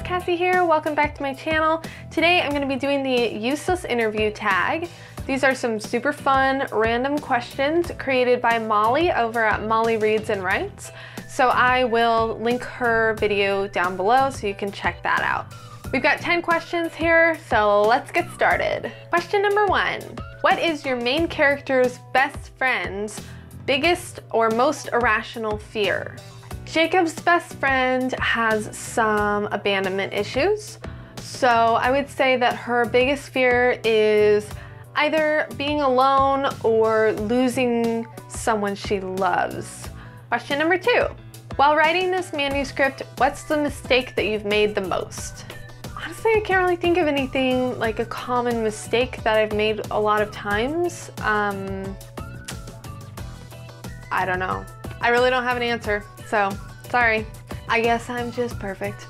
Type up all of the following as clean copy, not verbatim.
Cassie here. Welcome back to my channel. Today I'm going to be doing the useless interview tag. These are some super fun random questions created by Molly over at Molly Reads and Writes. So I will link her video down below so you can check that out. We've got 10 questions here, so let's get started. Question number 1. What is your main character's best friend's biggest or most irrational fear? Jacob's best friend has some abandonment issues, so I would say that her biggest fear is either being alone or losing someone she loves. Question number 2. While writing this manuscript, what's the mistake that you've made the most? Honestly, I can't really think of anything like a common mistake that I've made a lot of times. I don't know. I really don't have an answer, so sorry. I guess I'm just perfect.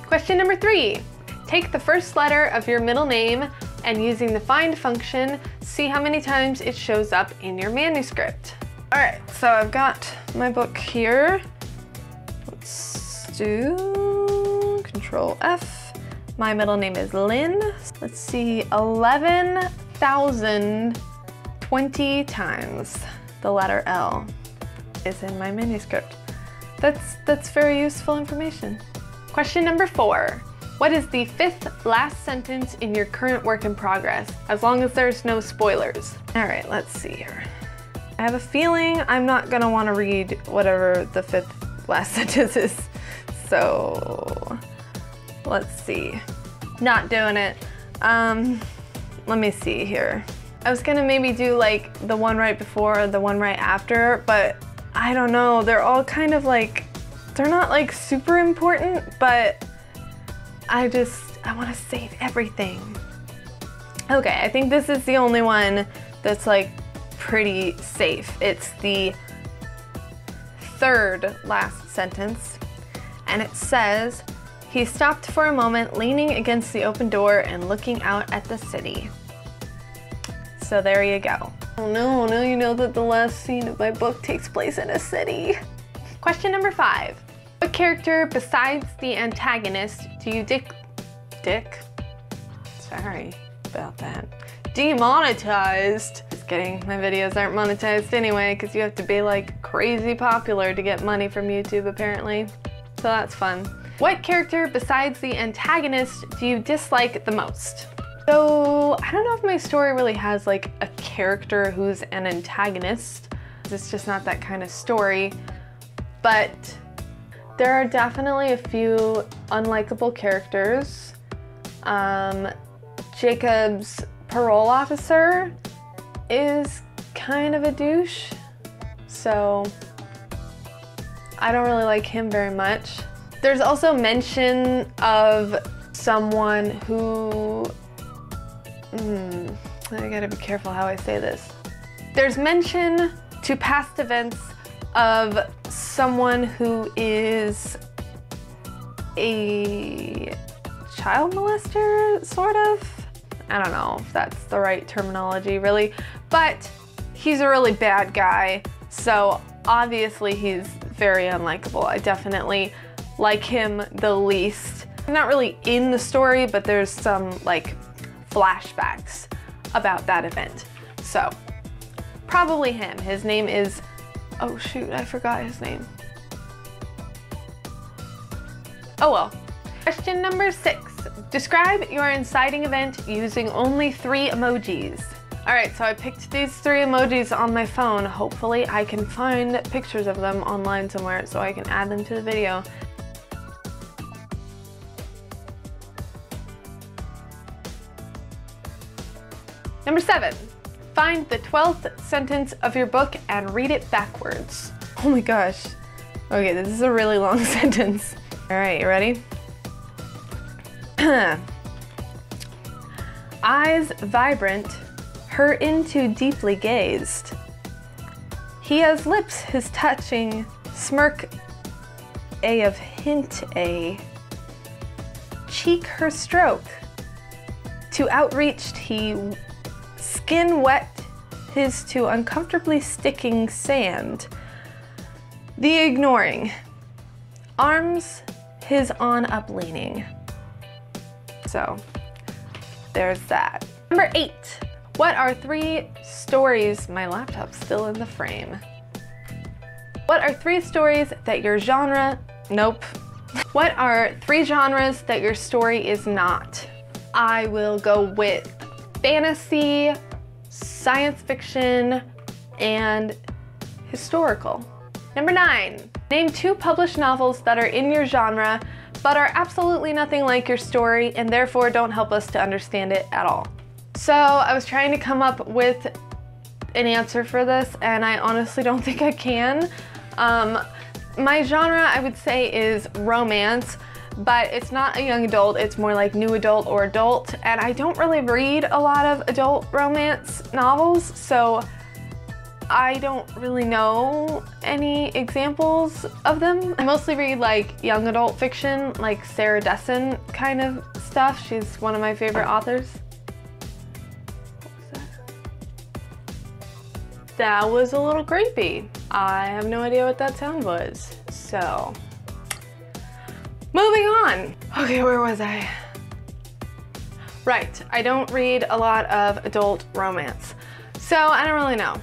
Question number 3. Take the first letter of your middle name and using the find function, see how many times it shows up in your manuscript. All right, so I've got my book here. Let's do Control F. My middle name is Lynn. Let's see, 11,020 times the letter L is in my manuscript. That's very useful information. Question number 4. What is the 5th last sentence in your current work in progress, as long as there's no spoilers? All right, let's see here. I have a feeling I'm not gonna wanna read whatever the 5th last sentence is. So let's see. Not doing it. Let me see here. I was gonna maybe do like the one right before or the one right after, but I don't know. They're all kind of like, they're not like super important, but I wanna save everything. Okay, I think this is the only one that's like pretty safe. It's the 3rd last sentence, and it says, he stopped for a moment, leaning against the open door and looking out at the city. So there you go. Oh no, now you know that the last scene of my book takes place in a city. Question number 5. What character besides the antagonist do you sorry about that. Demonetized. Just kidding, my videos aren't monetized anyway because you have to be like crazy popular to get money from YouTube apparently. So that's fun. What character besides the antagonist do you dislike the most? So I don't know if my story really has like a character who's an antagonist. It's just not that kind of story, but there are definitely a few unlikable characters. Jacob's parole officer is kind of a douche, so I don't really like him very much. There's also mention of someone who, I gotta be careful how I say this. There's mention to past events of someone who is a child molester, sort of. I don't know if that's the right terminology really, but he's a really bad guy, so obviously he's very unlikable. I definitely like him the least. I'm not really in the story, but there's some like flashbacks about that event. So probably him. His name is, oh shoot, I forgot his name. Oh well. Question number 6. Describe your inciting event using only 3 emojis. All right, so I picked these 3 emojis on my phone. Hopefully I can find pictures of them online somewhere so I can add them to the video. Number 7, find the 12th sentence of your book and read it backwards. Oh my gosh. Okay, this is a really long sentence. All right, you ready? Eyes vibrant, her into deeply gazed. He has lips his touching, smirk a of hint a. Cheek her stroke, to outreached he, skin wet his to uncomfortably sticking sand. The ignoring, arms his on up leaning. So there's that. Number 8. What are 3 stories? My laptop's still in the frame. What are 3 stories that your genre, nope. What are 3 genres that your story is not? I will go with fantasy, science fiction, and historical. Number 9. Name 2 published novels that are in your genre, but are absolutely nothing like your story and therefore don't help us to understand it at all. So I was trying to come up with an answer for this, and I honestly don't think I can. My genre, I would say, is romance, but it's not a young adult, it's more like new adult or adult, and I don't really read a lot of adult romance novels, so I don't really know any examples of them. I mostly read like young adult fiction, like Sarah Dessen kind of stuff. She's one of my favorite authors. What was that? That was a little creepy. I have no idea what that sound was. So, moving on. Okay, where was I? Right, I don't read a lot of adult romance. So I don't really know.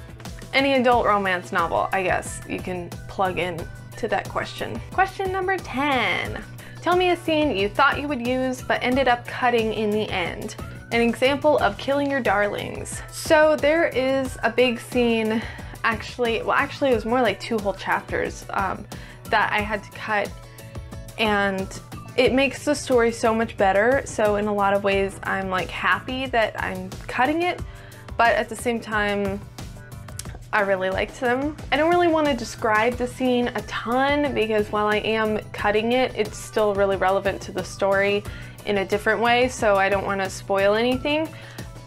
Any adult romance novel, I guess you can plug in to that question. Question number 10. Tell me a scene you thought you would use but ended up cutting in the end. An example of killing your darlings. So there is a big scene, actually it was more like 2 whole chapters that I had to cut, and it makes the story so much better. So in a lot of ways I'm like happy that I'm cutting it, but at the same time I really liked them. I don't really want to describe the scene a ton because while I am cutting it, it's still really relevant to the story in a different way, so I don't want to spoil anything.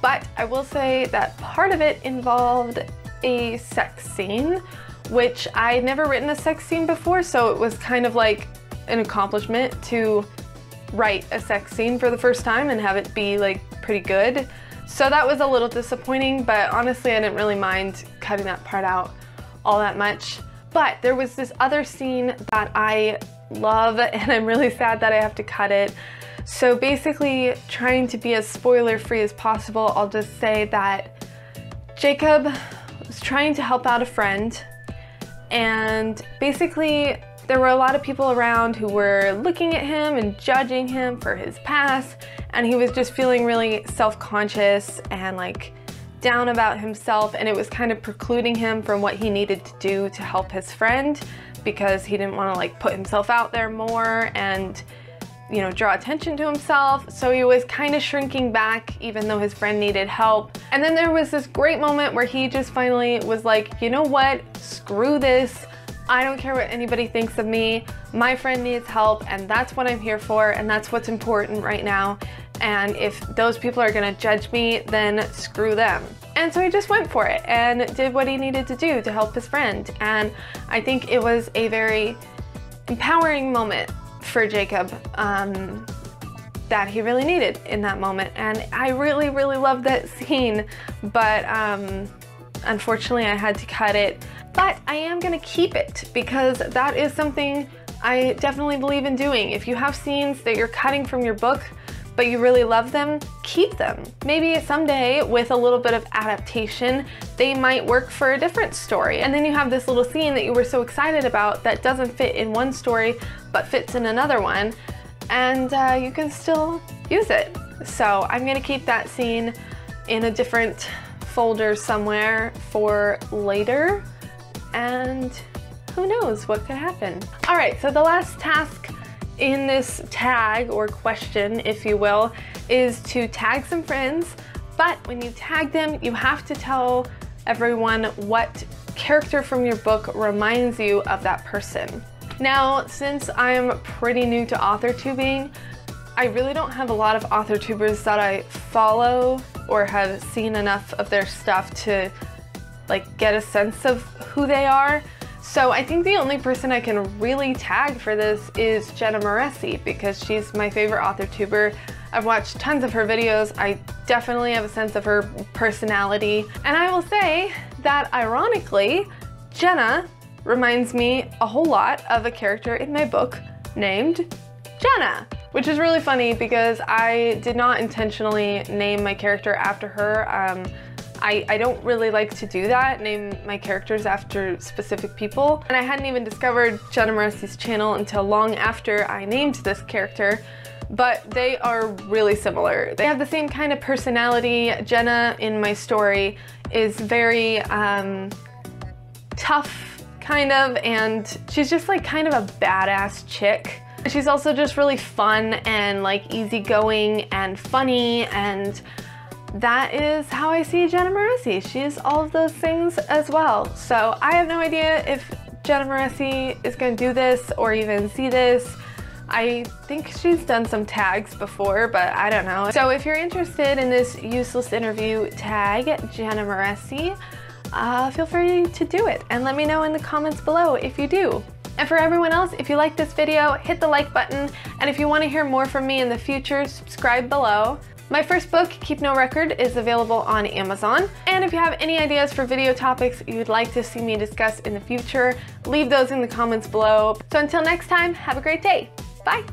But I will say that part of it involved a sex scene, which I'd never written a sex scene before, so it was kind of like an accomplishment to write a sex scene for the first time and have it be like pretty good. So that was a little disappointing, but honestly I didn't really mind cutting that part out all that much. But there was this other scene that I love and I'm really sad that I have to cut it. So basically, trying to be as spoiler-free as possible, I'll just say that Jacob was trying to help out a friend, and basically there were a lot of people around who were looking at him and judging him for his past, and he was just feeling really self-conscious and like down about himself, and it was kind of precluding him from what he needed to do to help his friend because he didn't want to like put himself out there more and, you know, draw attention to himself. So he was kind of shrinking back even though his friend needed help. And then there was this great moment where he just finally was like, you know what, screw this. I don't care what anybody thinks of me. My friend needs help, and that's what I'm here for, and that's what's important right now. And if those people are gonna judge me, then screw them. And so he just went for it and did what he needed to do to help his friend. And I think it was a very empowering moment for Jacob that he really needed in that moment. And I really, really loved that scene, but unfortunately I had to cut it. But I am gonna keep it because that is something I definitely believe in doing. If you have scenes that you're cutting from your book, but you really love them, keep them. Maybe someday with a little bit of adaptation, they might work for a different story. And then you have this little scene that you were so excited about that doesn't fit in one story, but fits in another one, and you can still use it. So I'm gonna keep that scene in a different folder somewhere for later, and who knows what could happen. All right, so the last task in this tag, or question if you will, is to tag some friends. But when you tag them, you have to tell everyone what character from your book reminds you of that person. Now, since I'm pretty new to AuthorTubing, I really don't have a lot of AuthorTubers that I follow or have seen enough of their stuff to like get a sense of who they are. So I think the only person I can really tag for this is Jenna Moresi, because she's my favorite AuthorTuber. I've watched tons of her videos. I definitely have a sense of her personality. And I will say that ironically, Jenna reminds me a whole lot of a character in my book named Jenna. which is really funny because I did not intentionally name my character after her. I don't really like to do that, name my characters after specific people. And I hadn't even discovered Jenna Moressi's channel until long after I named this character, but they are really similar. They have the same kind of personality. Jenna in my story is very tough, kind of, and she's just like kind of a badass chick. She's also just really fun and like easygoing and funny, and that is how I see Jenna Moresi. She's all of those things as well. So I have no idea if Jenna Moresi is going to do this or even see this. I think she's done some tags before, but I don't know. So if you're interested in this useless interview tag, Jenna Moresi, feel free to do it and let me know in the comments below if you do. And for everyone else, if you like this video, hit the like button, and if you want to hear more from me in the future, subscribe below. My first book, Keep No Record, is available on Amazon. And if you have any ideas for video topics you'd like to see me discuss in the future, leave those in the comments below. So until next time, have a great day. Bye.